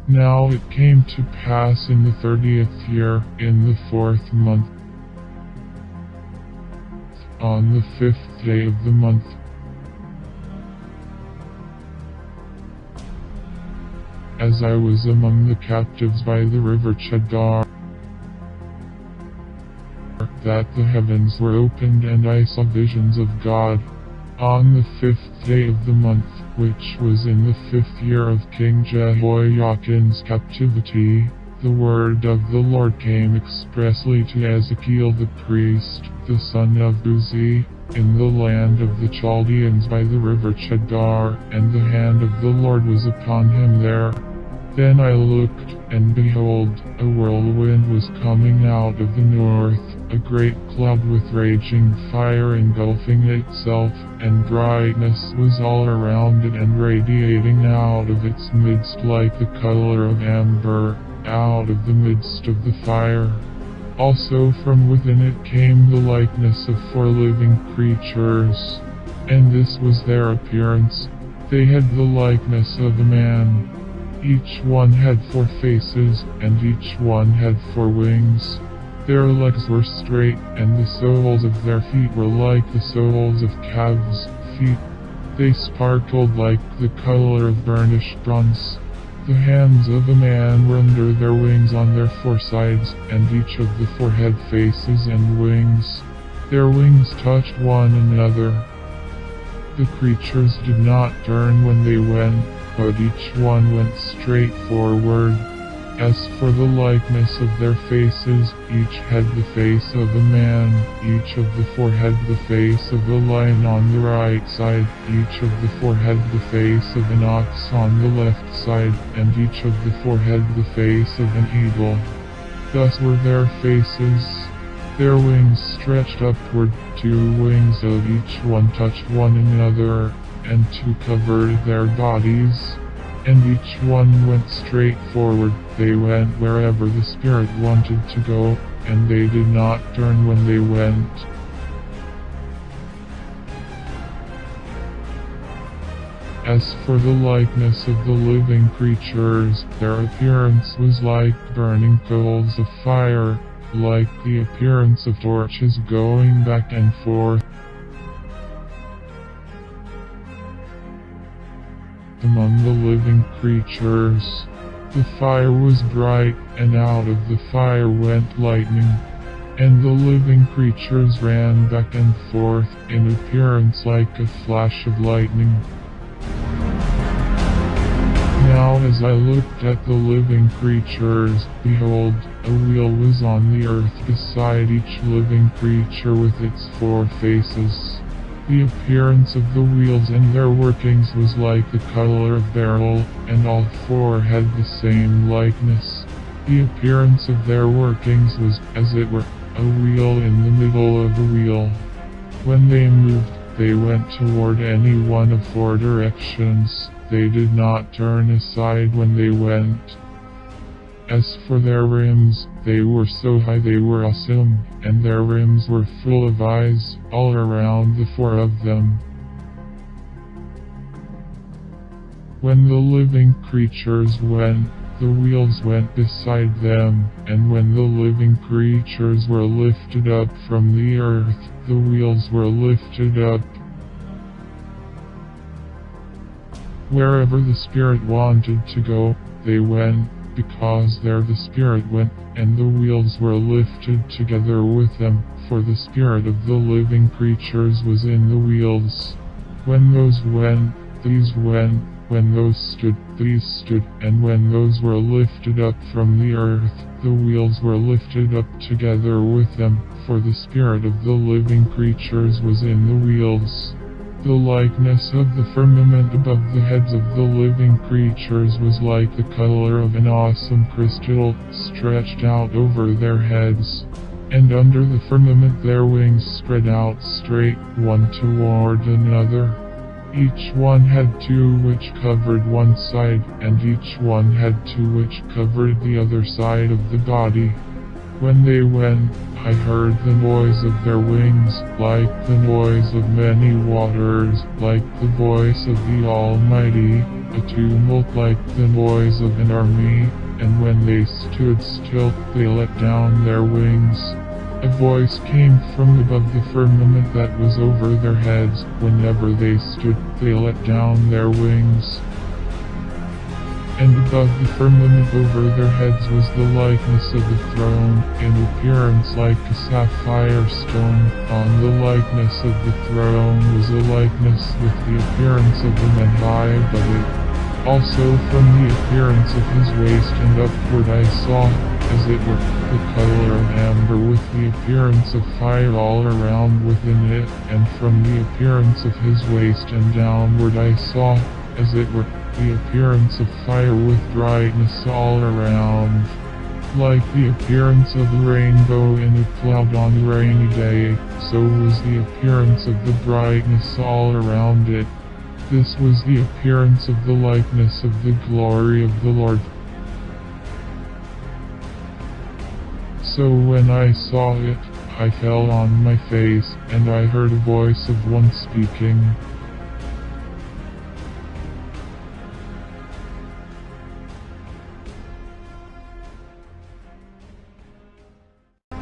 Now it came to pass in the 30th year, in the 4th month, on the 5th day of the month, as I was among the captives by the river Kebar, that the heavens were opened and I saw visions of God. On the 5th day of the month, which was in the 5th year of King Jehoiachin's captivity, the word of the Lord came expressly to Ezekiel the priest, the son of Buzi, in the land of the Chaldeans by the river Kebar, and the hand of the Lord was upon him there. Then I looked, and behold, a whirlwind was coming out of the north, a great cloud with raging fire engulfing itself, and brightness was all around it and radiating out of its midst like the color of amber, out of the midst of the fire. Also from within it came the likeness of 4 living creatures, and this was their appearance. They had the likeness of a man. Each one had 4 faces, and each one had 4 wings. Their legs were straight, and the soles of their feet were like the soles of calves' feet. They sparkled like the color of burnished bronze. The hands of a man were under their wings on their 4 sides, and each of the 4 had faces and wings. Their wings touched one another. The creatures did not turn when they went, but each one went straight forward. As for the likeness of their faces, each had the face of a man, each of the 4 had the face of a lion on the right side, each of the 4 had the face of an ox on the left side, and each of the 4 had the face of an eagle. Thus were their faces. Their wings stretched upward, 2 wings of each one touched one another, and 2 covered their bodies, and each one went straight forward. They went wherever the Spirit wanted to go, and they did not turn when they went. As for the likeness of the living creatures, their appearance was like burning coals of fire, like the appearance of torches going back and forth among the living creatures. The fire was bright, and out of the fire went lightning, and the living creatures ran back and forth in appearance like a flash of lightning. Now as I looked at the living creatures, behold, a wheel was on the earth beside each living creature with its 4 faces. The appearance of the wheels and their workings was like the color of beryl, and all 4 had the same likeness. The appearance of their workings was, as it were, a wheel in the middle of a wheel. When they moved, they went toward any one of 4 directions. They did not turn aside when they went. As for their rims, they were so high they were awesome, and their rims were full of eyes, all around the 4 of them. When the living creatures went, the wheels went beside them, and when the living creatures were lifted up from the earth, the wheels were lifted up. Wherever the Spirit wanted to go, they went, because there the Spirit went, and the wheels were lifted together with them, for the spirit of the living creatures was in the wheels. When those went, these went, when those stood, these stood, and when those were lifted up from the earth, the wheels were lifted up together with them, for the spirit of the living creatures was in the wheels. The likeness of the firmament above the heads of the living creatures was like the color of an awesome crystal, stretched out over their heads. And under the firmament their wings spread out straight, one toward another. Each one had 2 which covered one side, and each one had 2 which covered the other side of the body. When they went, I heard the noise of their wings, like the noise of many waters, like the voice of the Almighty, a tumult like the noise of an army, and when they stood still, they let down their wings. A voice came from above the firmament that was over their heads. Whenever they stood, they let down their wings. And above the firmament over their heads was the likeness of the throne, in appearance like a sapphire stone. On the likeness of the throne was a likeness with the appearance of a man high above it. Also from the appearance of his waist and upward I saw, as it were, the color of amber with the appearance of fire all around within it, and from the appearance of his waist and downward I saw, as it were, the appearance of fire with brightness all around. Like the appearance of the rainbow in a cloud on a rainy day, so was the appearance of the brightness all around it. This was the appearance of the likeness of the glory of the Lord. So when I saw it, I fell on my face, and I heard a voice of one speaking.